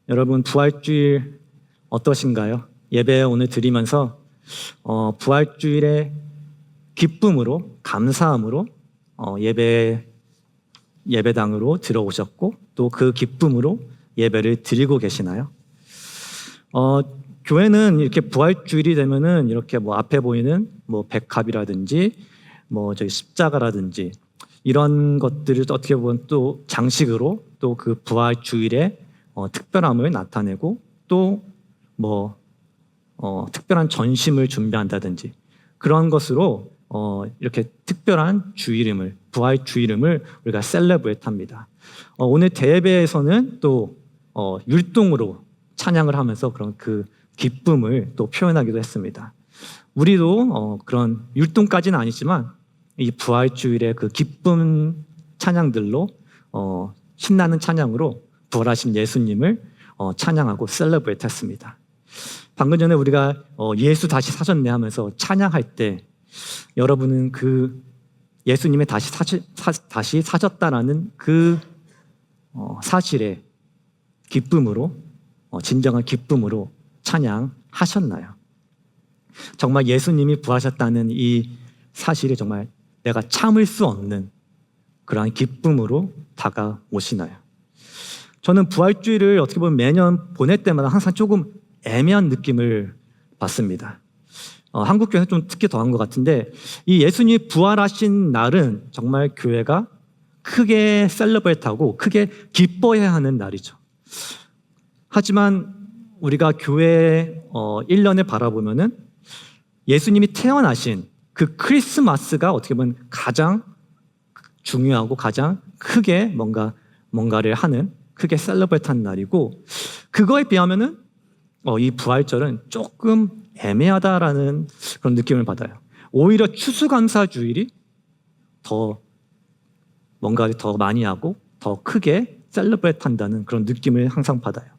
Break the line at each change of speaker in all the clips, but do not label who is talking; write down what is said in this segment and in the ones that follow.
여러분 부활주일 어떠신가요? 예배 오늘 드리면서 부활주일의 기쁨으로 감사함으로 예배당으로 들어오셨고 또 그 기쁨으로 예배를 드리고 계시나요? 교회는 이렇게 부활주일이 되면은 이렇게 뭐 앞에 보이는 뭐 백합이라든지 뭐 저기 십자가라든지 이런 것들을 어떻게 보면 또 장식으로 또 그 부활주일의 특별함을 나타내고 또 뭐 특별한 전심을 준비한다든지 그런 것으로 이렇게 특별한 주일임을 부활주일임을 우리가 셀레브레이트합니다. 오늘 대예배에서는 또 율동으로 찬양을 하면서 그런 그 기쁨을 또 표현하기도 했습니다. 우리도 그런 율동까지는 아니지만 이 부활주일의 그 기쁨 찬양들로 신나는 찬양으로 부활하신 예수님을 찬양하고 셀러브레이트 했습니다. 방금 전에 우리가 예수 다시 사셨네 하면서 찬양할 때 여러분은 그 예수님의 다시 사셨다라는 그 사실에 기쁨으로 진정한 기쁨으로 찬양하셨나요? 정말 예수님이 부활하셨다는 이 사실이 정말 내가 참을 수 없는 그러한 기쁨으로 다가오시나요? 저는 부활주일을 어떻게 보면 매년 보낼 때마다 항상 조금 애매한 느낌을 받습니다. 한국 교회는 좀 특히 더한 것 같은데 이 예수님이 부활하신 날은 정말 교회가 크게 셀러브레이트하고 크게 기뻐해야 하는 날이죠. 하지만 우리가 교회 1년을 바라보면은 예수님이 태어나신 그 크리스마스가 어떻게 보면 가장 중요하고 가장 크게 뭔가를 하는 크게 셀러브레이트하는 날이고 그거에 비하면은 이 부활절은 조금 애매하다라는 그런 느낌을 받아요. 오히려 추수감사주일이 더 뭔가를 더 많이 하고 더 크게 셀러브레이트 한다는 그런 느낌을 항상 받아요.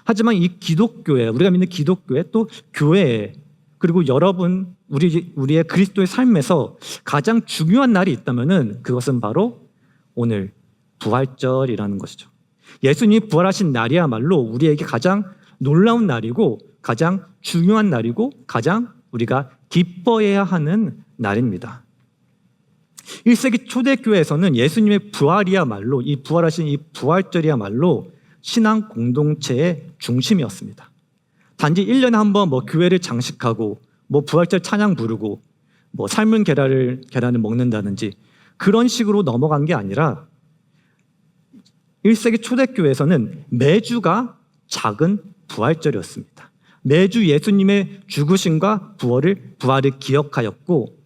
하지만 이 기독교회, 우리가 믿는 기독교회 또 교회에 그리고 여러분 우리의 그리스도의 삶에서 가장 중요한 날이 있다면은 그것은 바로 오늘 부활절이라는 것이죠. 예수님이 부활하신 날이야말로 우리에게 가장 놀라운 날이고 가장 중요한 날이고 가장 우리가 기뻐해야 하는 날입니다. 1세기 초대교회에서는 예수님의 부활이야말로 이 부활하신 이 부활절이야말로 신앙 공동체의 중심이었습니다. 단지 1년에 한 번 뭐 교회를 장식하고 뭐 부활절 찬양 부르고 뭐 삶은 계란을 먹는다든지 그런 식으로 넘어간 게 아니라 1세기 초대교회에서는 매주가 작은 부활절이었습니다. 매주 예수님의 죽으심과 부활을 기억하였고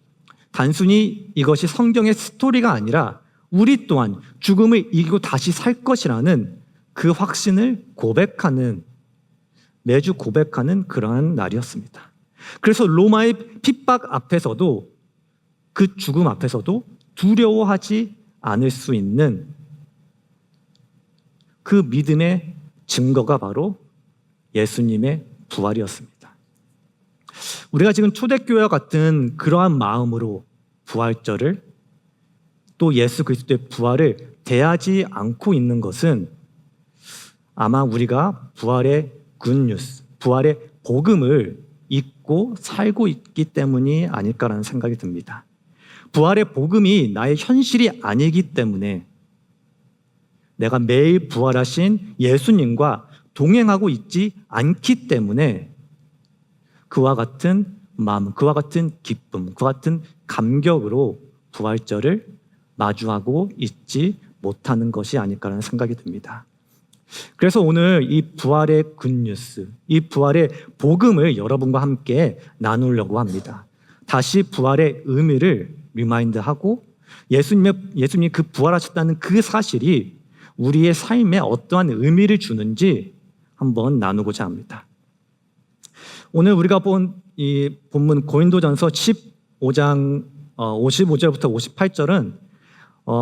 단순히 이것이 성경의 스토리가 아니라 우리 또한 죽음을 이기고 다시 살 것이라는 그 확신을 매주 고백하는 그러한 날이었습니다. 그래서 로마의 핍박 앞에서도 그 죽음 앞에서도 두려워하지 않을 수 있는 그 믿음의 증거가 바로 예수님의 부활이었습니다. 우리가 지금 초대교회와 같은 그러한 마음으로 부활절을 또 예수 그리스도의 부활을 대하지 않고 있는 것은 아마 우리가 부활의 굿뉴스, 부활의 복음을 잊고 살고 있기 때문이 아닐까라는 생각이 듭니다. 부활의 복음이 나의 현실이 아니기 때문에 내가 매일 부활하신 예수님과 동행하고 있지 않기 때문에 그와 같은 마음, 그와 같은 기쁨, 그와 같은 감격으로 부활절을 마주하고 있지 못하는 것이 아닐까라는 생각이 듭니다. 그래서 오늘 이 부활의 굿뉴스, 이 부활의 복음을 여러분과 함께 나누려고 합니다. 다시 부활의 의미를 리마인드하고 예수님이 그 부활하셨다는 그 사실이 우리의 삶에 어떠한 의미를 주는지 한번 나누고자 합니다. 오늘 우리가 본 이 본문 고린도전서 15장 55절부터 58절은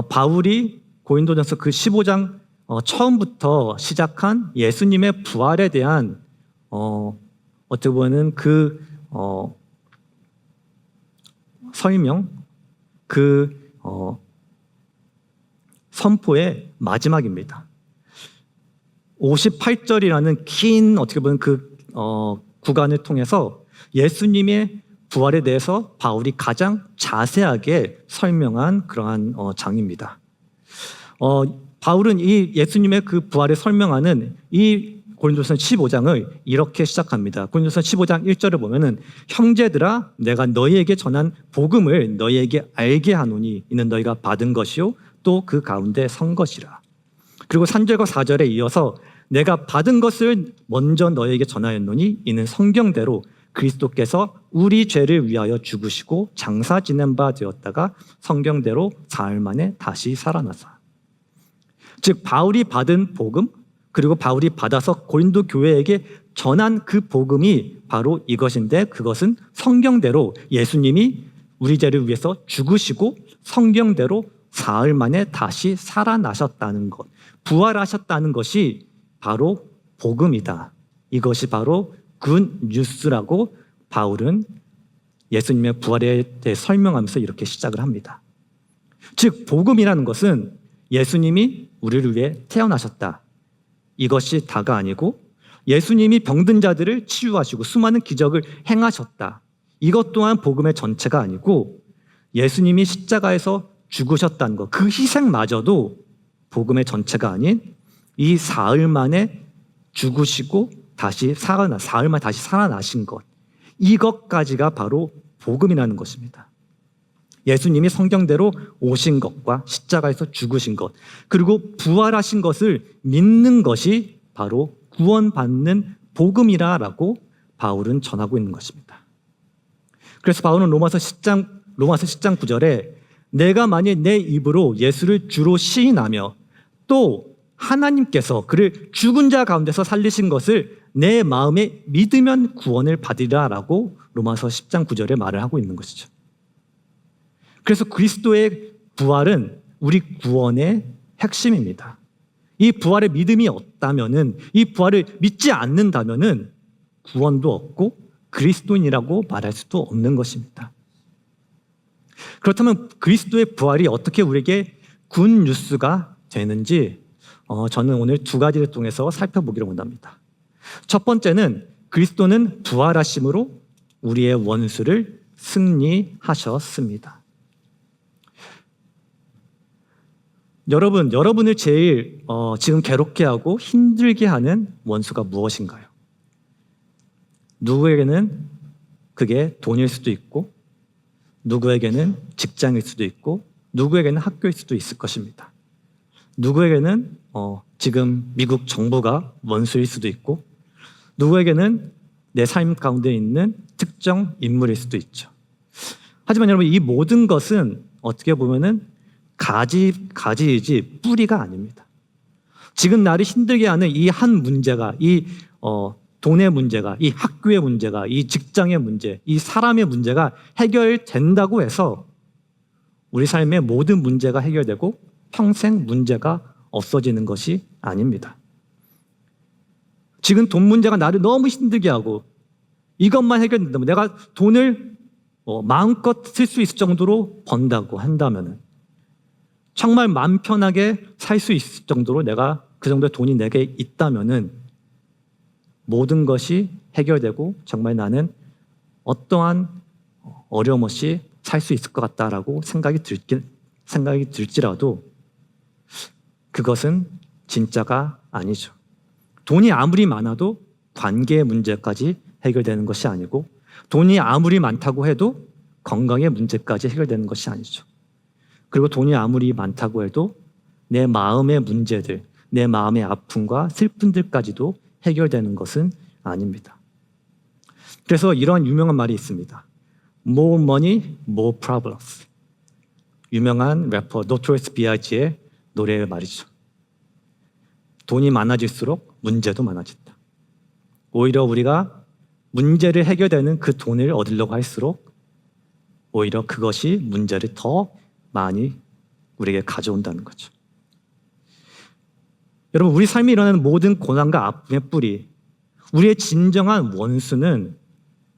바울이 고린도전서 그 15장 처음부터 시작한 예수님의 부활에 대한 어떻게 보면 그 설명, 선포의 마지막입니다. 58절이라는 긴 어떻게 보면 그 구간을 통해서 예수님의 부활에 대해서 바울이 가장 자세하게 설명한 그러한 장입니다. 바울은 이 예수님의 그 부활을 설명하는 이 고린도서 15장을 이렇게 시작합니다. 고린도서 15장 1절을 보면은 형제들아 내가 너희에게 전한 복음을 너희에게 알게 하노니 이는 너희가 받은 것이요 또 그 가운데 선 것이라. 그리고 3절과 4절에 이어서 내가 받은 것을 먼저 너희에게 전하였노니 이는 성경대로 그리스도께서 우리 죄를 위하여 죽으시고 장사 지낸 바 되었다가 성경대로 사흘 만에 다시 살아나사. 즉 바울이 받은 복음 그리고 바울이 받아서 고린도 교회에게 전한 그 복음이 바로 이것인데 그것은 성경대로 예수님이 우리 죄를 위해서 죽으시고 성경대로 사흘 만에 다시 살아나셨다는 것, 부활하셨다는 것이 바로 복음이다. 이것이 바로 굿 뉴스라고 바울은 예수님의 부활에 대해 설명하면서 이렇게 시작을 합니다. 즉 복음이라는 것은 예수님이 우리를 위해 태어나셨다. 이것이 다가 아니고 예수님이 병든 자들을 치유하시고 수많은 기적을 행하셨다. 이것 또한 복음의 전체가 아니고 예수님이 십자가에서 죽으셨다는 것, 그 희생마저도 복음의 전체가 아닌 이 사흘 만에 죽으시고 다시 사흘 만에 다시 살아나신 것, 이것까지가 바로 복음이라는 것입니다. 예수님이 성경대로 오신 것과 십자가에서 죽으신 것, 그리고 부활하신 것을 믿는 것이 바로 구원받는 복음이라고 바울은 전하고 있는 것입니다. 그래서 바울은 로마서 10장 9절에 내가 만일 내 입으로 예수를 주로 시인하며 또 하나님께서 그를 죽은 자 가운데서 살리신 것을 내 마음에 믿으면 구원을 받으리라라고 로마서 10장 9절에 말을 하고 있는 것이죠. 그래서 그리스도의 부활은 우리 구원의 핵심입니다. 이 부활의 믿음이 없다면은, 이 부활을 믿지 않는다면은 구원도 없고 그리스도인이라고 말할 수도 없는 것입니다. 그렇다면 그리스도의 부활이 어떻게 우리에게 굿 뉴스가 되는지 저는 오늘 두 가지를 통해서 살펴보기로 원합니다. 첫 번째는 그리스도는 부활하심으로 우리의 원수를 승리하셨습니다. 여러분을 제일 지금 괴롭게 하고 힘들게 하는 원수가 무엇인가요? 누구에게는 그게 돈일 수도 있고, 누구에게는 직장일 수도 있고, 누구에게는 학교일 수도 있을 것입니다. 누구에게는 지금 미국 정부가 원수일 수도 있고, 누구에게는 내 삶 가운데 있는 특정 인물일 수도 있죠. 하지만 여러분, 이 모든 것은 어떻게 보면은 가지이지 뿌리가 아닙니다. 지금 나를 힘들게 하는 이 한 문제가, 이 돈의 문제가, 이 학교의 문제가, 이 직장의 문제, 이 사람의 문제가 해결된다고 해서 우리 삶의 모든 문제가 해결되고 평생 문제가 없어지는 것이 아닙니다. 지금 돈 문제가 나를 너무 힘들게 하고 이것만 해결된다면, 내가 돈을 마음껏 쓸 수 있을 정도로 번다고 한다면, 정말 마음 편하게 살 수 있을 정도로 내가 그 정도의 돈이 내게 있다면은 모든 것이 해결되고 정말 나는 어떠한 어려움 없이 살 수 있을 것 같다라고 생각이 들지라도 그것은 진짜가 아니죠. 돈이 아무리 많아도 관계의 문제까지 해결되는 것이 아니고, 돈이 아무리 많다고 해도 건강의 문제까지 해결되는 것이 아니죠. 그리고 돈이 아무리 많다고 해도 내 마음의 문제들, 내 마음의 아픔과 슬픔들까지도 해결되는 것은 아닙니다. 그래서 이런 유명한 말이 있습니다. More money, more problems. 유명한 래퍼 Notorious B.I.G의 노래의 말이죠. 돈이 많아질수록 문제도 많아진다. 오히려 우리가 문제를 해결되는 그 돈을 얻으려고 할수록 오히려 그것이 문제를 더 많이 우리에게 가져온다는 거죠. 여러분, 우리 삶에 일어나는 모든 고난과 아픔의 뿌리, 우리의 진정한 원수는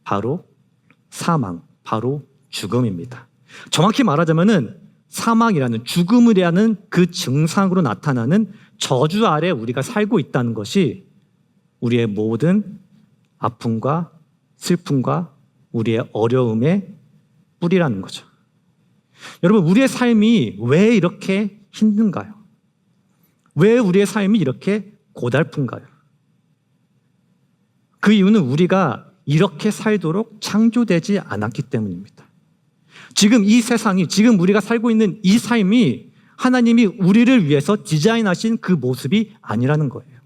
바로 사망, 바로 죽음입니다. 정확히 말하자면은 사망이라는, 죽음이라는 그 증상으로 나타나는 저주 아래 우리가 살고 있다는 것이 우리의 모든 아픔과 슬픔과 우리의 어려움의 뿌리라는 거죠. 여러분, 우리의 삶이 왜 이렇게 힘든가요? 왜 우리의 삶이 이렇게 고달픈가요? 그 이유는 우리가 이렇게 살도록 창조되지 않았기 때문입니다. 지금 이 세상이, 지금 우리가 살고 있는 이 삶이 하나님이 우리를 위해서 디자인하신 그 모습이 아니라는 거예요.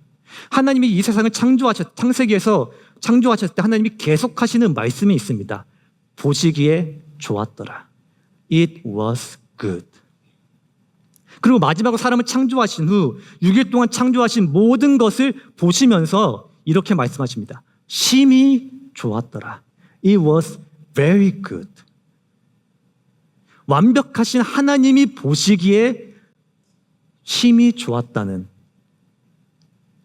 하나님이 이 세상을 창세기에서 창조하셨을 때 하나님이 계속하시는 말씀이 있습니다. 보시기에 좋았더라. It was good. 그리고 마지막으로 사람을 창조하신 후 6일 동안 창조하신 모든 것을 보시면서 이렇게 말씀하십니다. 심히 좋았더라. It was very good. 완벽하신 하나님이 보시기에 심히 좋았다는,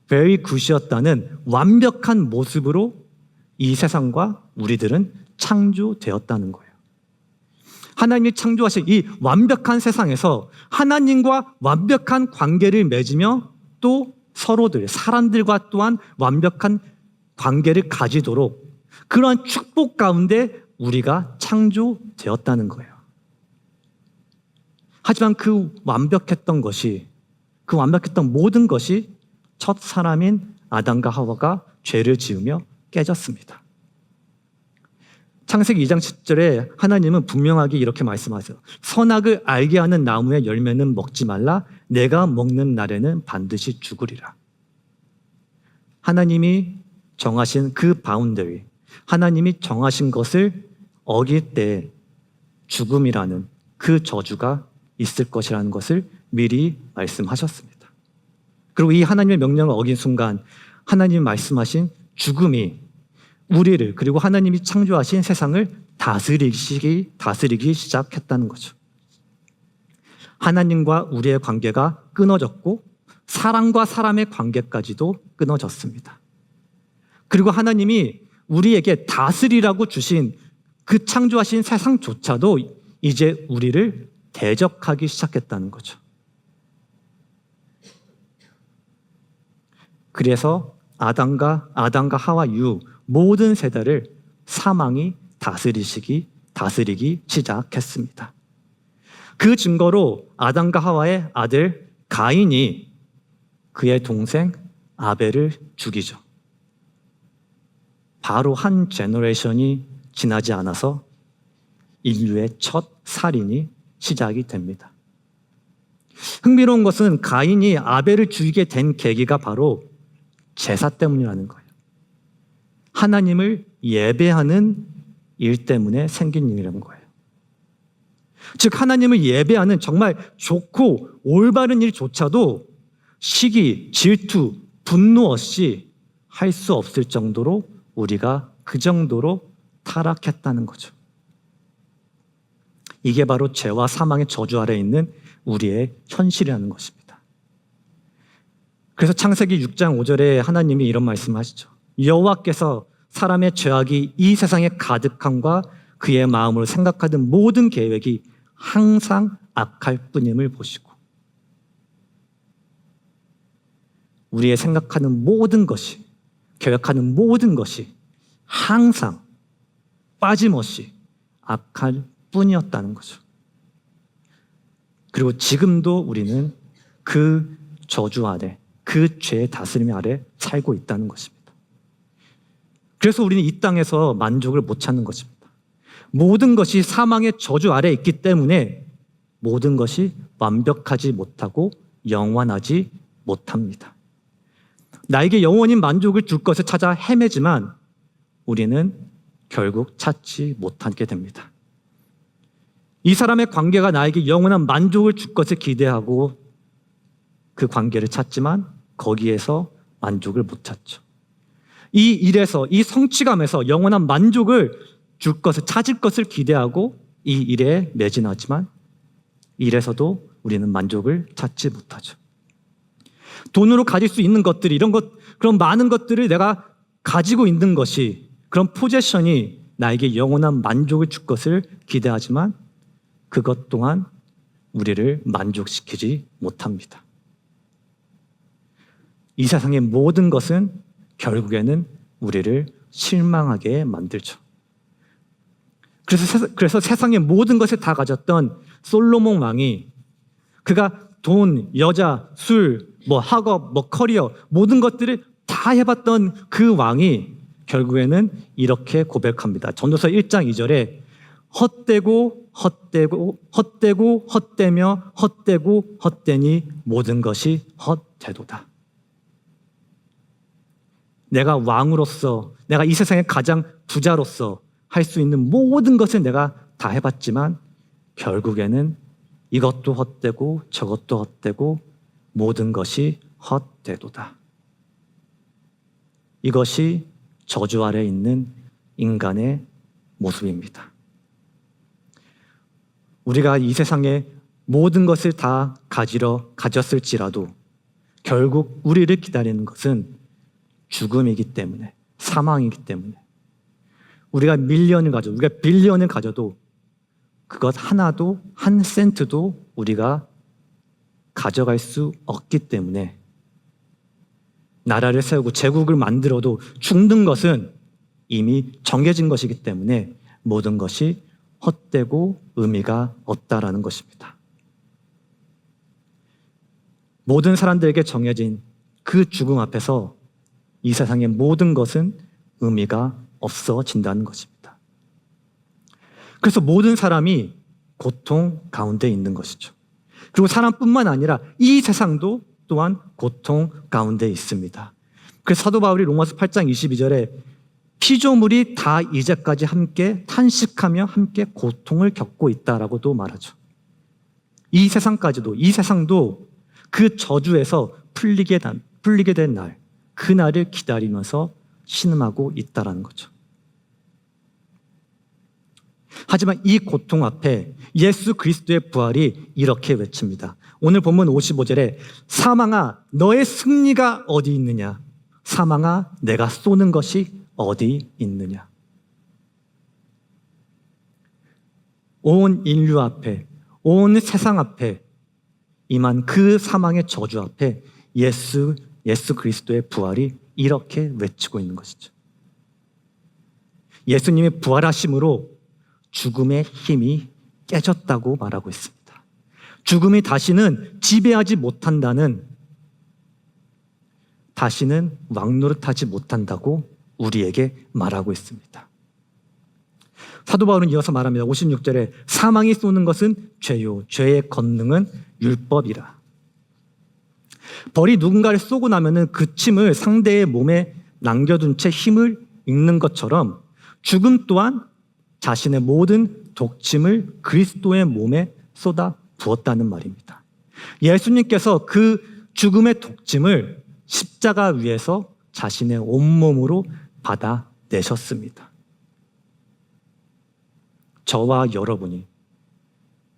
very good이었다는 완벽한 모습으로 이 세상과 우리들은 창조되었다는 거예요. 하나님이 창조하신 이 완벽한 세상에서 하나님과 완벽한 관계를 맺으며 또 서로들, 사람들과 또한 완벽한 관계를 가지도록 그러한 축복 가운데 우리가 창조되었다는 거예요. 하지만 그 완벽했던 모든 것이 첫 사람인 아담과 하와가 죄를 지으며 깨졌습니다. 창세기 2장 10절에 하나님은 분명하게 이렇게 말씀하세요. 선악을 알게 하는 나무의 열매는 먹지 말라. 내가 먹는 날에는 반드시 죽으리라. 하나님이 정하신 그 바운더리, 하나님이 정하신 것을 어길 때 죽음이라는 그 저주가 있을 것이라는 것을 미리 말씀하셨습니다. 그리고 이 하나님의 명령을 어긴 순간 하나님이 말씀하신 죽음이 우리를, 그리고 하나님이 창조하신 세상을 다스리기 시작했다는 거죠. 하나님과 우리의 관계가 끊어졌고 사람과 사람의 관계까지도 끊어졌습니다. 그리고 하나님이 우리에게 다스리라고 주신 그 창조하신 세상조차도 이제 우리를 대적하기 시작했다는 거죠. 그래서 아담과 하와 이후 모든 세대를 사망이 다스리기 시작했습니다. 그 증거로 아담과 하와의 아들 가인이 그의 동생 아벨을 죽이죠. 바로 한 제너레이션이 지나지 않아서 인류의 첫 살인이 시작이 됩니다. 흥미로운 것은 가인이 아벨을 죽이게 된 계기가 바로 제사 때문이라는 거예요. 하나님을 예배하는 일 때문에 생긴 일이라는 거예요. 즉 하나님을 예배하는 정말 좋고 올바른 일조차도 시기, 질투, 분노 없이 할 수 없을 정도로 우리가 그 정도로 타락했다는 거죠. 이게 바로 죄와 사망의 저주 아래 있는 우리의 현실이라는 것입니다. 그래서 창세기 6장 5절에 하나님이 이런 말씀하시죠. 여호와께서 사람의 죄악이 이 세상에 가득함과 그의 마음으로 생각하던 모든 계획이 항상 악할 뿐임을 보시고, 우리의 생각하는 모든 것이, 계획하는 모든 것이 항상 빠짐없이 악할 뿐이었다는 거죠. 그리고 지금도 우리는 그 저주 아래, 그 죄의 다스림 아래 살고 있다는 것입니다. 그래서 우리는 이 땅에서 만족을 못 찾는 것입니다. 모든 것이 사망의 저주 아래 있기 때문에 모든 것이 완벽하지 못하고 영원하지 못합니다. 나에게 영원hin 만족을 줄 것을 찾아 헤매지만 우리는 결국 찾지 못하게 됩니다. 이 사람의 관계가 나에게 영원한 만족을 줄 것을 기대하고 그 관계를 찾지만 거기에서 만족을 못 찾죠. 이 일에서, 이 성취감에서 영원한 만족을 줄 것을, 찾을 것을 기대하고 이 일에 매진하지만 일에서도 우리는 만족을 찾지 못하죠. 돈으로 가질 수 있는 것들이, 그런 많은 것들을 내가 가지고 있는 것이, 그런 포제션이 나에게 영원한 만족을 줄 것을 기대하지만 그것 또한 우리를 만족시키지 못합니다. 이 세상의 모든 것은 결국에는 우리를 실망하게 만들죠. 그래서 세상의 모든 것을 다 가졌던 솔로몬 왕이 그가 돈, 여자, 술, 학업, 커리어 모든 것들을 다 해봤던 그 왕이 결국에는 이렇게 고백합니다. 전도서 1장 2절에 헛되고 헛되며 헛되고 헛되니 모든 것이 헛되도다. 내가 왕으로서, 내가 이 세상의 가장 부자로서 할 수 있는 모든 것을 내가 다 해봤지만 결국에는 이것도 헛되고 저것도 헛되고 모든 것이 헛되도다. 이것이 저주 아래 있는 인간의 모습입니다. 우리가 이 세상의 모든 것을 다 가졌을지라도 결국 우리를 기다리는 것은 죽음이기 때문에, 사망이기 때문에 우리가 밀리언을 가져도, 우리가 빌리언을 가져도 그것 하나도, 한 센트도 우리가 가져갈 수 없기 때문에 나라를 세우고 제국을 만들어도 죽는 것은 이미 정해진 것이기 때문에 모든 것이 헛되고 의미가 없다라는 것입니다. 모든 사람들에게 정해진 그 죽음 앞에서 이 세상의 모든 것은 의미가 없어진다는 것입니다. 그래서 모든 사람이 고통 가운데 있는 것이죠. 그리고 사람뿐만 아니라 이 세상도 또한 고통 가운데 있습니다. 그래서 사도 바울이 로마서 8장 22절에 피조물이 다 이제까지 함께 탄식하며 함께 고통을 겪고 있다라고도 말하죠. 이 세상도 그 저주에서 풀리게 된 날, 그날을 기다리면서 신음하고 있다라는 거죠. 하지만 이 고통 앞에 예수 그리스도의 부활이 이렇게 외칩니다. 오늘 본문 55절에 사망아 너의 승리가 어디 있느냐? 사망아 내가 쏘는 것이 어디 있느냐? 온 인류 앞에, 온 세상 앞에 임한 그 사망의 저주 앞에 예수 그리스도의 부활이 이렇게 외치고 있는 것이죠. 예수님의 부활하심으로 죽음의 힘이 깨졌다고 말하고 있습니다. 죽음이 다시는 지배하지 못한다는, 다시는 왕노릇하지 못한다고 우리에게 말하고 있습니다. 사도 바울은 이어서 말합니다. 56절에 사망이 쏘는 것은 죄요 죄의 권능은 율법이라. 벌이 누군가를 쏘고 나면은 그 침을 상대의 몸에 남겨둔 채 힘을 잃는 것처럼 죽음 또한 자신의 모든 독침을 그리스도의 몸에 쏟아 부었다는 말입니다. 예수님께서 그 죽음의 독침을 십자가 위에서 자신의 온몸으로 받아내셨습니다. 저와 여러분이,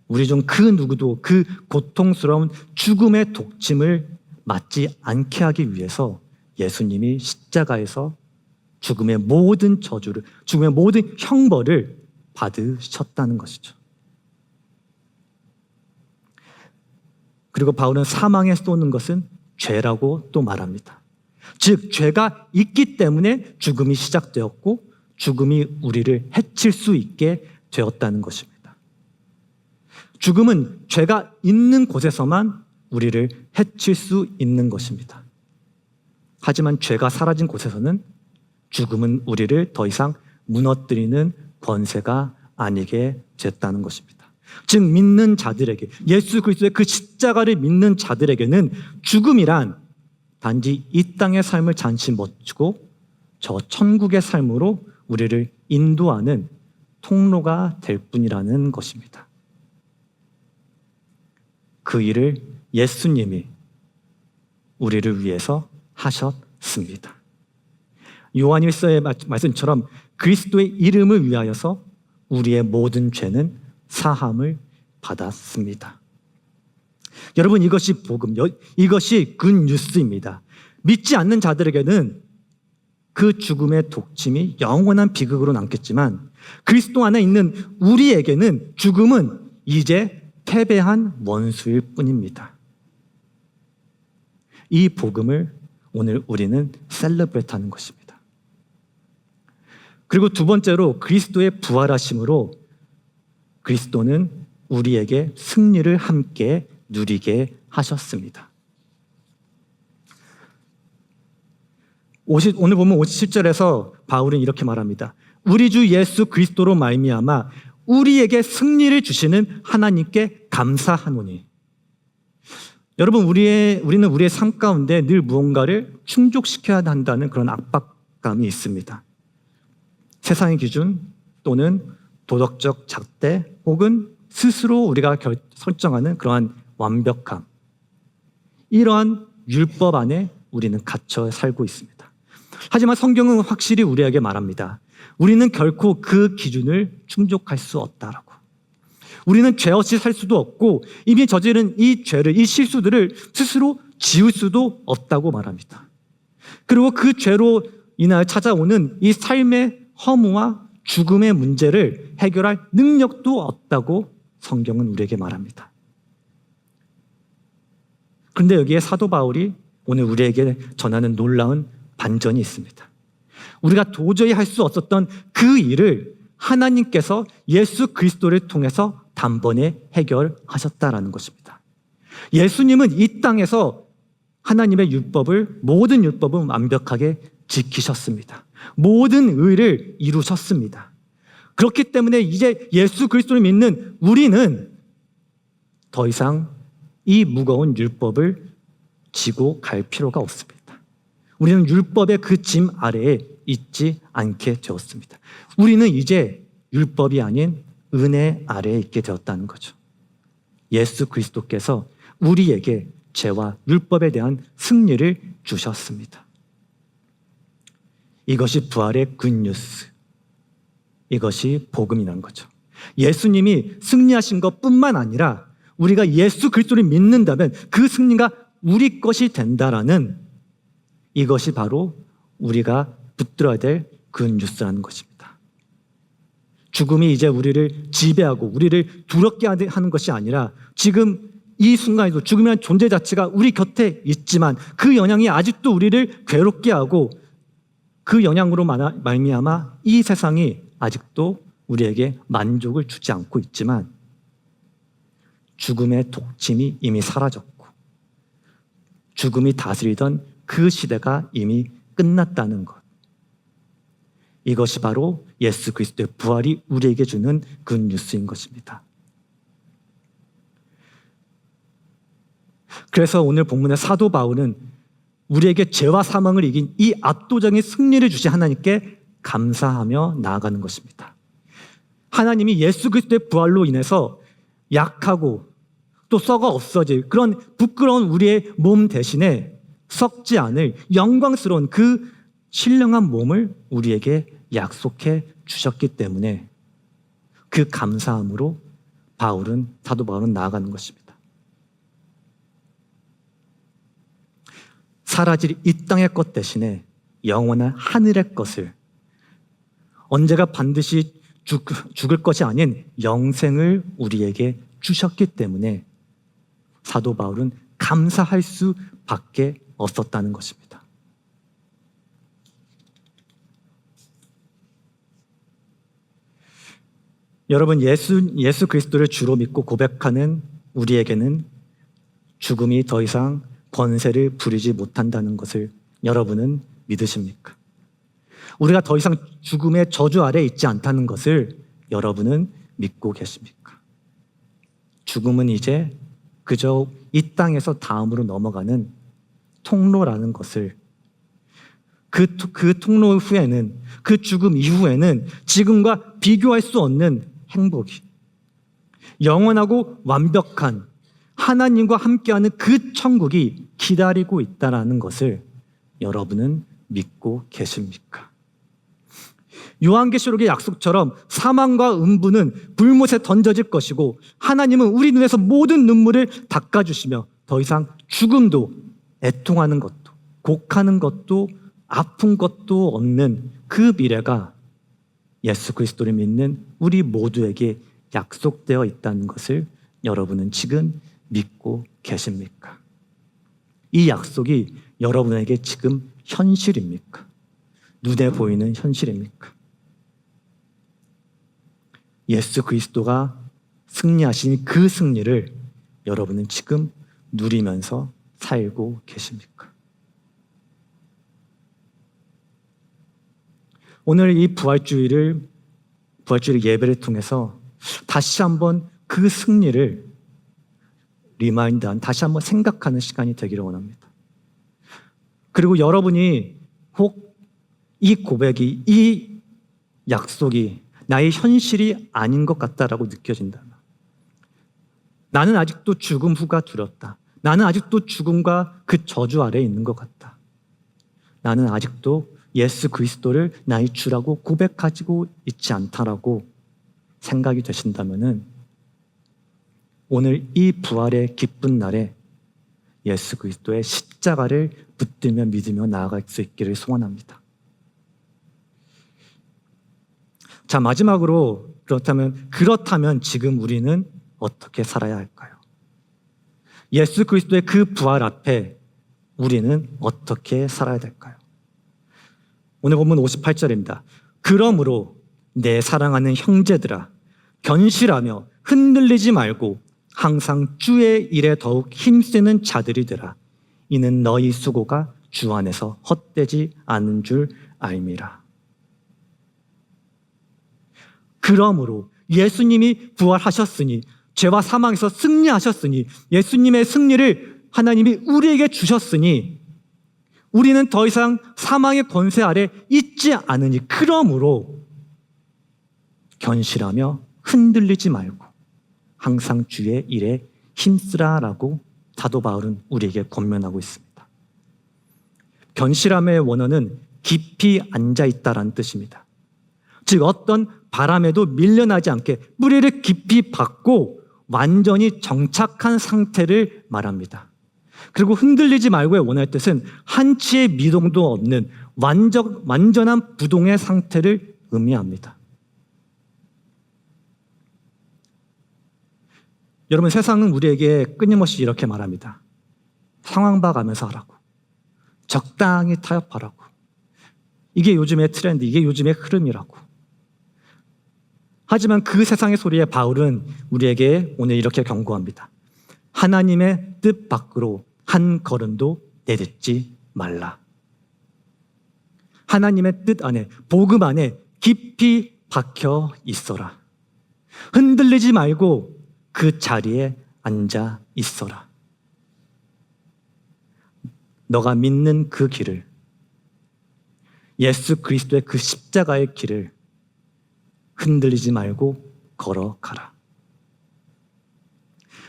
우리 중 그 누구도 그 고통스러운 죽음의 독침을 맞지 않게 하기 위해서 예수님이 십자가에서 죽음의 모든 저주를, 죽음의 모든 형벌을 받으셨다는 것이죠. 그리고 바울은 사망에 쏘는 것은 죄라고 또 말합니다. 즉 죄가 있기 때문에 죽음이 시작되었고 죽음이 우리를 해칠 수 있게 되었다는 것입니다. 죽음은 죄가 있는 곳에서만 우리를 해칠 수 있는 것입니다. 하지만 죄가 사라진 곳에서는 죽음은 우리를 더 이상 무너뜨리는 권세가 아니게 됐다는 것입니다. 즉 믿는 자들에게, 예수 그리스도의 그 십자가를 믿는 자들에게는 죽음이란 단지 이 땅의 삶을 잠시 멈추고 저 천국의 삶으로 우리를 인도하는 통로가 될 뿐이라는 것입니다. 그 일을 예수님이 우리를 위해서 하셨습니다. 요한일서의 말씀처럼 그리스도의 이름을 위하여서 우리의 모든 죄는 사함을 받았습니다. 여러분, 이것이 복음, 이것이 굿뉴스입니다. 믿지 않는 자들에게는 그 죽음의 독침이 영원한 비극으로 남겠지만 그리스도 안에 있는 우리에게는 죽음은 이제 패배한 원수일 뿐입니다. 이 복음을 오늘 우리는 셀러브레이트하는 것입니다. 그리고 두 번째로 그리스도의 부활하심으로 그리스도는 우리에게 승리를 함께 누리게 하셨습니다. 오늘 보면 57절에서 바울은 이렇게 말합니다. 우리 주 예수 그리스도로 말미암아 우리에게 승리를 주시는 하나님께 감사하노니. 여러분, 우리는 우리의 삶 가운데 늘 무언가를 충족시켜야 한다는 그런 압박감이 있습니다. 세상의 기준 또는 도덕적 잣대 혹은 스스로 우리가 설정하는 그러한 완벽함, 이러한 율법 안에 우리는 갇혀 살고 있습니다. 하지만 성경은 확실히 우리에게 말합니다. 우리는 결코 그 기준을 충족할 수 없다라고. 우리는 죄 없이 살 수도 없고 이미 저지른 이 죄를, 이 실수들을 스스로 지울 수도 없다고 말합니다. 그리고 그 죄로 인하여 찾아오는 이 삶의 허무와 죽음의 문제를 해결할 능력도 없다고 성경은 우리에게 말합니다. 그런데 여기에 사도 바울이 오늘 우리에게 전하는 놀라운 반전이 있습니다. 우리가 도저히 할 수 없었던 그 일을 하나님께서 예수 그리스도를 통해서 단번에 해결하셨다라는 것입니다. 예수님은 이 땅에서 하나님의 율법을, 모든 율법을 완벽하게 지키셨습니다. 모든 의를 이루셨습니다. 그렇기 때문에 이제 예수 그리스도를 믿는 우리는 더 이상 이 무거운 율법을 지고 갈 필요가 없습니다. 우리는 율법의 그 짐 아래에 있지 않게 되었습니다. 우리는 이제 율법이 아닌 은혜 아래에 있게 되었다는 거죠. 예수 그리스도께서 우리에게 죄와 율법에 대한 승리를 주셨습니다. 이것이 부활의 굿뉴스, 이것이 복음이라는 거죠. 예수님이 승리하신 것뿐만 아니라 우리가 예수 그리스도를 믿는다면 그 승리가 우리 것이 된다라는, 이것이 바로 우리가 붙들어야 될 굿뉴스라는 것입니다. 죽음이 이제 우리를 지배하고 우리를 두렵게 하는 것이 아니라 지금 이 순간에도 죽음이라는 존재 자체가 우리 곁에 있지만 그 영향이 아직도 우리를 괴롭게 하고 그 영향으로 말미암아 이 세상이 아직도 우리에게 만족을 주지 않고 있지만 죽음의 독침이 이미 사라졌고 죽음이 다스리던 그 시대가 이미 끝났다는 것. 이것이 바로 예수 그리스도의 부활이 우리에게 주는 굿뉴스인 것입니다. 그래서 오늘 본문의 사도 바울은 우리에게 죄와 사망을 이긴 이 압도적인 승리를 주신 하나님께 감사하며 나아가는 것입니다. 하나님이 예수 그리스도의 부활로 인해서 약하고 또 썩어 없어질 그런 부끄러운 우리의 몸 대신에 썩지 않을 영광스러운 그 신령한 몸을 우리에게 약속해 주셨기 때문에 그 감사함으로 사도 바울은 나아가는 것입니다. 사라질 이 땅의 것 대신에 영원한 하늘의 것을, 언제가 반드시 죽을 것이 아닌 영생을 우리에게 주셨기 때문에 사도 바울은 감사할 수밖에 없었다는 것입니다. 여러분, 예수 그리스도를 주로 믿고 고백하는 우리에게는 죽음이 더 이상 권세를 부리지 못한다는 것을 여러분은 믿으십니까? 우리가 더 이상 죽음의 저주 아래에 있지 않다는 것을 여러분은 믿고 계십니까? 죽음은 이제 그저 이 땅에서 다음으로 넘어가는 통로라는 것을, 그 통로 후에는, 그 죽음 이후에는 지금과 비교할 수 없는 행복이, 영원하고 완벽한 하나님과 함께하는 그 천국이 기다리고 있다는 것을 여러분은 믿고 계십니까? 요한계시록의 약속처럼 사망과 음부는 불못에 던져질 것이고 하나님은 우리 눈에서 모든 눈물을 닦아주시며 더 이상 죽음도, 애통하는 것도, 곡하는 것도, 아픈 것도 없는 그 미래가 예수 그리스도를 믿는 우리 모두에게 약속되어 있다는 것을 여러분은 지금 믿고 계십니까? 이 약속이 여러분에게 지금 현실입니까? 눈에 보이는 현실입니까? 예수 그리스도가 승리하신 그 승리를 여러분은 지금 누리면서 살고 계십니까? 오늘 이 부활주일 예배를 통해서 다시 한번 그 승리를 리마인드한, 다시 한번 생각하는 시간이 되기를 원합니다. 그리고 여러분이 혹 이 고백이, 이 약속이 나의 현실이 아닌 것 같다라고 느껴진다면, 나는 아직도 죽음 후가 두렵다, 나는 아직도 죽음과 그 저주 아래에 있는 것 같다, 나는 아직도 예수 그리스도를 나의 주라고 고백하고 있지 않다라고 생각이 되신다면은, 오늘 이 부활의 기쁜 날에 예수 그리스도의 십자가를 붙들며 믿으며 나아갈 수 있기를 소원합니다. 자, 마지막으로 그렇다면 지금 우리는 어떻게 살아야 할까요? 예수 그리스도의 그 부활 앞에 우리는 어떻게 살아야 될까요? 오늘 본문 58절입니다. 그러므로 내 사랑하는 형제들아, 견실하며 흔들리지 말고 항상 주의 일에 더욱 힘쓰는 자들이 되라. 이는 너희 수고가 주 안에서 헛되지 않은 줄 알미라. 그러므로 예수님이 부활하셨으니, 죄와 사망에서 승리하셨으니, 예수님의 승리를 하나님이 우리에게 주셨으니 우리는 더 이상 사망의 권세 아래 있지 않으니, 그러므로 견실하며 흔들리지 말고 항상 주의 일에 힘쓰라라고 사도 바울은 우리에게 권면하고 있습니다. 견실함의 원어는 깊이 앉아있다라는 뜻입니다. 즉 어떤 바람에도 밀려나지 않게 뿌리를 깊이 박고 완전히 정착한 상태를 말합니다. 그리고 흔들리지 말고의 원어의 뜻은 한치의 미동도 없는 완전한 부동의 상태를 의미합니다. 여러분, 세상은 우리에게 끊임없이 이렇게 말합니다. 상황 봐가면서 하라고, 적당히 타협하라고, 이게 요즘의 트렌드, 이게 요즘의 흐름이라고. 하지만 그 세상의 소리에 바울은 우리에게 오늘 이렇게 경고합니다. 하나님의 뜻 밖으로 한 걸음도 내딛지 말라. 하나님의 뜻 안에, 복음 안에 깊이 박혀 있어라. 흔들리지 말고 그 자리에 앉아 있어라. 너가 믿는 그 길을, 예수 그리스도의 그 십자가의 길을 흔들리지 말고 걸어가라.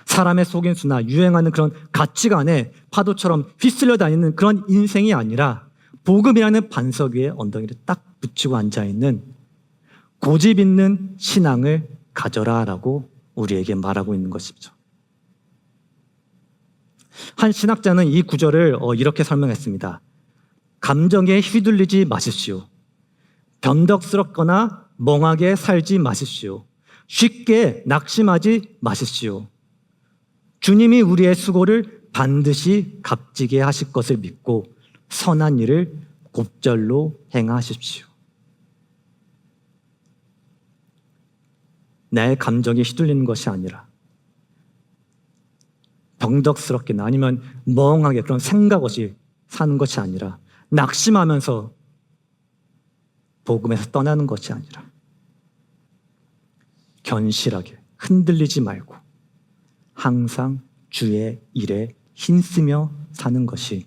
사람의 속임수나 유행하는 그런 가치관에 파도처럼 휩쓸려 다니는 그런 인생이 아니라, 복음이라는 반석 위에 엉덩이를 딱 붙이고 앉아있는 고집 있는 신앙을 가져라라고 우리에게 말하고 있는 것이죠. 한 신학자는 이 구절을 이렇게 설명했습니다. 감정에 휘둘리지 마십시오. 변덕스럽거나 멍하게 살지 마십시오. 쉽게 낙심하지 마십시오. 주님이 우리의 수고를 반드시 값지게 하실 것을 믿고 선한 일을 곧절로 행하십시오. 나의 감정에 휘둘리는 것이 아니라 병덕스럽게나 아니면 멍하게 그런 생각 없이 사는 것이 아니라, 낙심하면서 복음에서 떠나는 것이 아니라 견실하게 흔들리지 말고 항상 주의 일에 힘쓰며 사는 것이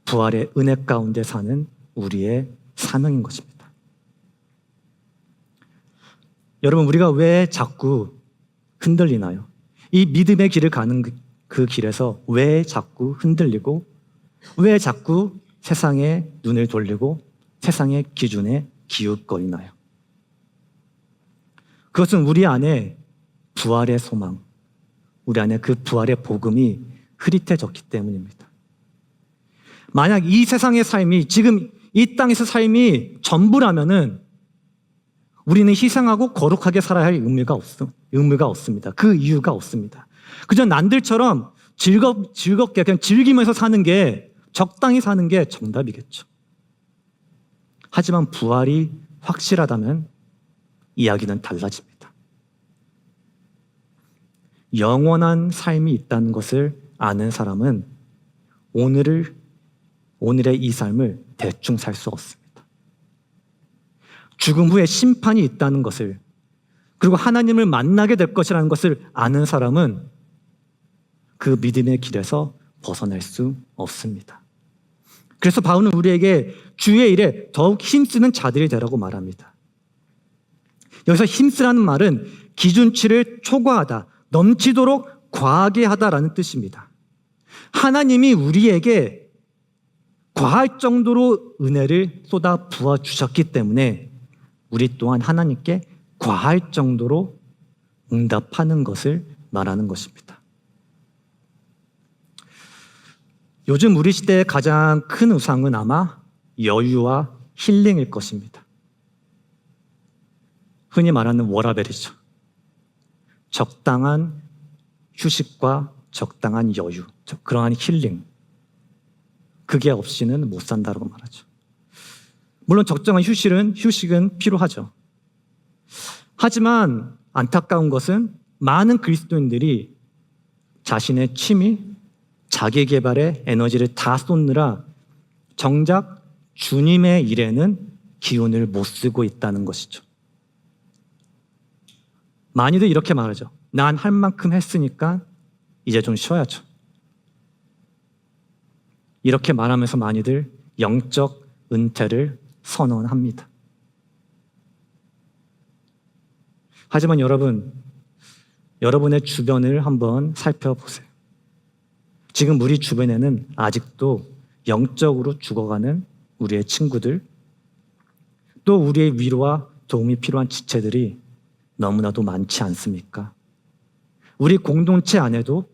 부활의 은혜 가운데 사는 우리의 사명인 것입니다. 여러분, 우리가 왜 자꾸 흔들리나요? 이 믿음의 길을 가는 그 길에서 왜 자꾸 흔들리고, 왜 자꾸 세상에 눈을 돌리고 세상의 기준에 기웃거리나요? 그것은 우리 안에 부활의 소망, 우리 안에 그 부활의 복음이 흐릿해졌기 때문입니다. 만약 이 세상의 삶이, 지금 이 땅에서 삶이 전부라면은 우리는 희생하고 거룩하게 살아야 할 의무가 없습니다. 그 이유가 없습니다. 그저 남들처럼 즐겁게 그냥 즐기면서 사는 게, 적당히 사는 게 정답이겠죠. 하지만 부활이 확실하다면 이야기는 달라집니다. 영원한 삶이 있다는 것을 아는 사람은 오늘의 이 삶을 대충 살 수 없습니다. 죽음 후에 심판이 있다는 것을, 그리고 하나님을 만나게 될 것이라는 것을 아는 사람은 그 믿음의 길에서 벗어날 수 없습니다. 그래서 바울은 우리에게 주의 일에 더욱 힘쓰는 자들이 되라고 말합니다. 여기서 힘쓰라는 말은 기준치를 초과하다, 넘치도록 과하게 하다라는 뜻입니다. 하나님이 우리에게 과할 정도로 은혜를 쏟아 부어 주셨기 때문에 우리 또한 하나님께 과할 정도로 응답하는 것을 말하는 것입니다. 요즘 우리 시대의 가장 큰 우상은 아마 여유와 힐링일 것입니다. 흔히 말하는 워라밸이죠. 적당한 휴식과 적당한 여유, 그러한 힐링, 그게 없이는 못 산다고 말하죠. 물론 적정한 휴식은 필요하죠. 하지만 안타까운 것은 많은 그리스도인들이 자신의 취미, 자기 개발에 에너지를 다 쏟느라 정작 주님의 일에는 기운을 못 쓰고 있다는 것이죠. 많이들 이렇게 말하죠. 난 할 만큼 했으니까 이제 좀 쉬어야죠. 이렇게 말하면서 많이들 영적 은퇴를 선언합니다. 하지만 여러분의 주변을 한번 살펴보세요. 지금 우리 주변에는 아직도 영적으로 죽어가는 우리의 친구들, 또 우리의 위로와 도움이 필요한 지체들이 너무나도 많지 않습니까? 우리 공동체 안에도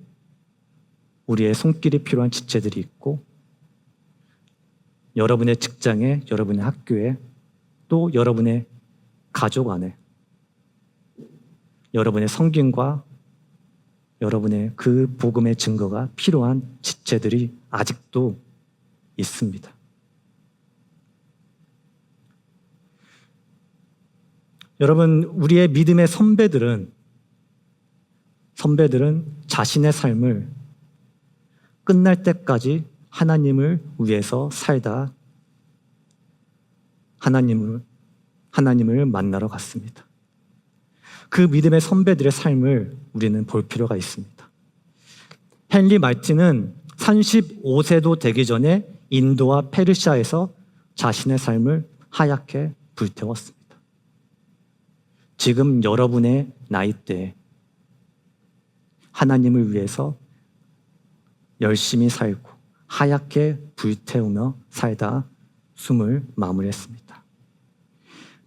우리의 손길이 필요한 지체들이 있고, 여러분의 직장에, 여러분의 학교에, 또 여러분의 가족 안에, 여러분의 성김과 여러분의 그 복음의 증거가 필요한 지체들이 아직도 있습니다. 여러분, 우리의 믿음의 선배들은 자신의 삶을 끝날 때까지 하나님을 위해서 살다 하나님을 만나러 갔습니다. 그 믿음의 선배들의 삶을 우리는 볼 필요가 있습니다. 헨리 마틴은 35세도 되기 전에 인도와 페르시아에서 자신의 삶을 하얗게 불태웠습니다. 지금 여러분의 나이대에 하나님을 위해서 열심히 살고 하얗게 불태우며 살다 숨을 마무리했습니다.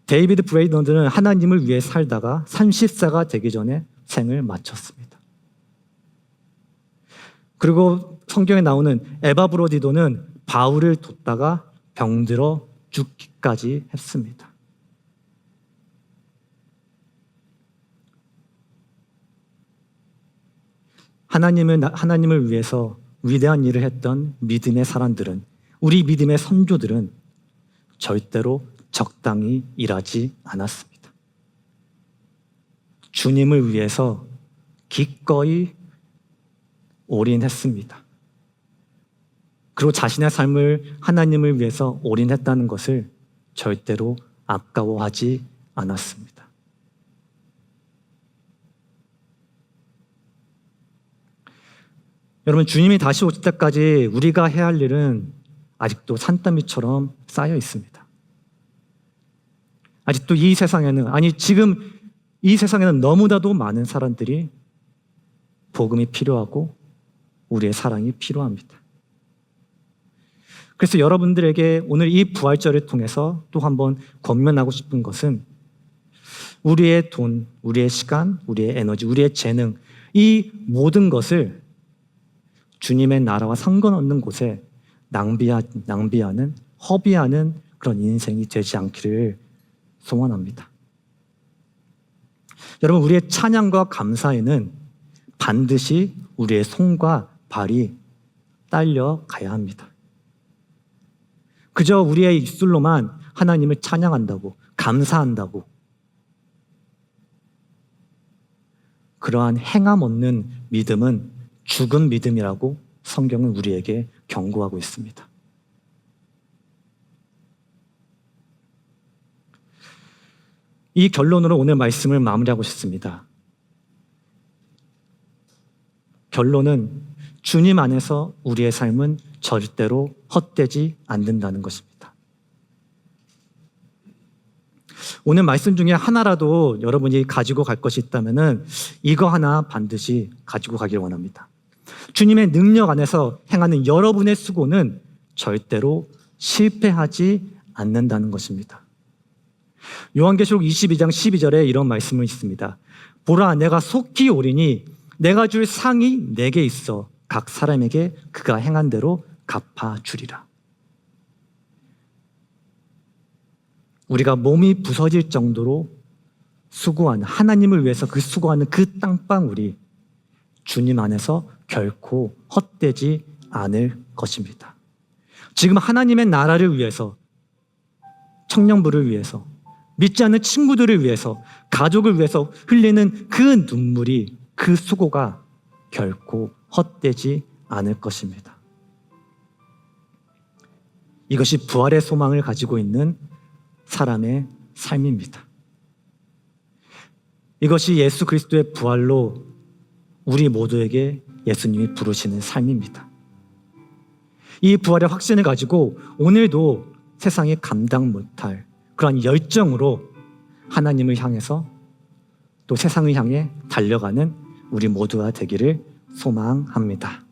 데이비드 브레이던은 하나님을 위해 살다가 30세가 되기 전에 생을 마쳤습니다. 그리고 성경에 나오는 에바 브로디도는 바울을 돕다가 병들어 죽기까지 했습니다. 하나님을 위해서 위대한 일을 했던 믿음의 사람들은, 우리 믿음의 선조들은 절대로 적당히 일하지 않았습니다. 주님을 위해서 기꺼이 올인했습니다. 그리고 자신의 삶을 하나님을 위해서 올인했다는 것을 절대로 아까워하지 않았습니다. 여러분, 주님이 다시 오실 때까지 우리가 해야 할 일은 아직도 산더미처럼 쌓여 있습니다. 아직도 지금 이 세상에는 너무나도 많은 사람들이 복음이 필요하고 우리의 사랑이 필요합니다. 그래서 여러분들에게 오늘 이 부활절을 통해서 또 한번 권면하고 싶은 것은 우리의 돈, 우리의 시간, 우리의 에너지, 우리의 재능, 이 모든 것을 주님의 나라와 상관없는 곳에 낭비하는, 허비하는 그런 인생이 되지 않기를 소원합니다. 여러분, 우리의 찬양과 감사에는 반드시 우리의 손과 발이 딸려가야 합니다. 그저 우리의 입술로만 하나님을 찬양한다고, 감사한다고, 그러한 행함 없는 믿음은 죽은 믿음이라고 성경은 우리에게 경고하고 있습니다. 이 결론으로 오늘 말씀을 마무리하고 싶습니다. 결론은 주님 안에서 우리의 삶은 절대로 헛되지 않는다는 것입니다. 오늘 말씀 중에 하나라도 여러분이 가지고 갈 것이 있다면 이거 하나 반드시 가지고 가길 원합니다. 주님의 능력 안에서 행하는 여러분의 수고는 절대로 실패하지 않는다는 것입니다. 요한계시록 22장 12절에 이런 말씀이 있습니다. 보라, 내가 속히 오리니 내가 줄 상이 내게 있어 각 사람에게 그가 행한 대로 갚아주리라. 우리가 몸이 부서질 정도로 수고하는, 하나님을 위해서 그 수고하는 그 땅방울이 주님 안에서 결코 헛되지 않을 것입니다. 지금 하나님의 나라를 위해서, 청년부를 위해서, 믿지 않는 친구들을 위해서, 가족을 위해서 흘리는 그 눈물이, 그 수고가 결코 헛되지 않을 것입니다. 이것이 부활의 소망을 가지고 있는 사람의 삶입니다. 이것이 예수 그리스도의 부활로 우리 모두에게 예수님이 부르시는 삶입니다. 이 부활의 확신을 가지고 오늘도 세상이 감당 못할 그런 열정으로 하나님을 향해서 또 세상을 향해 달려가는 우리 모두가 되기를 소망합니다.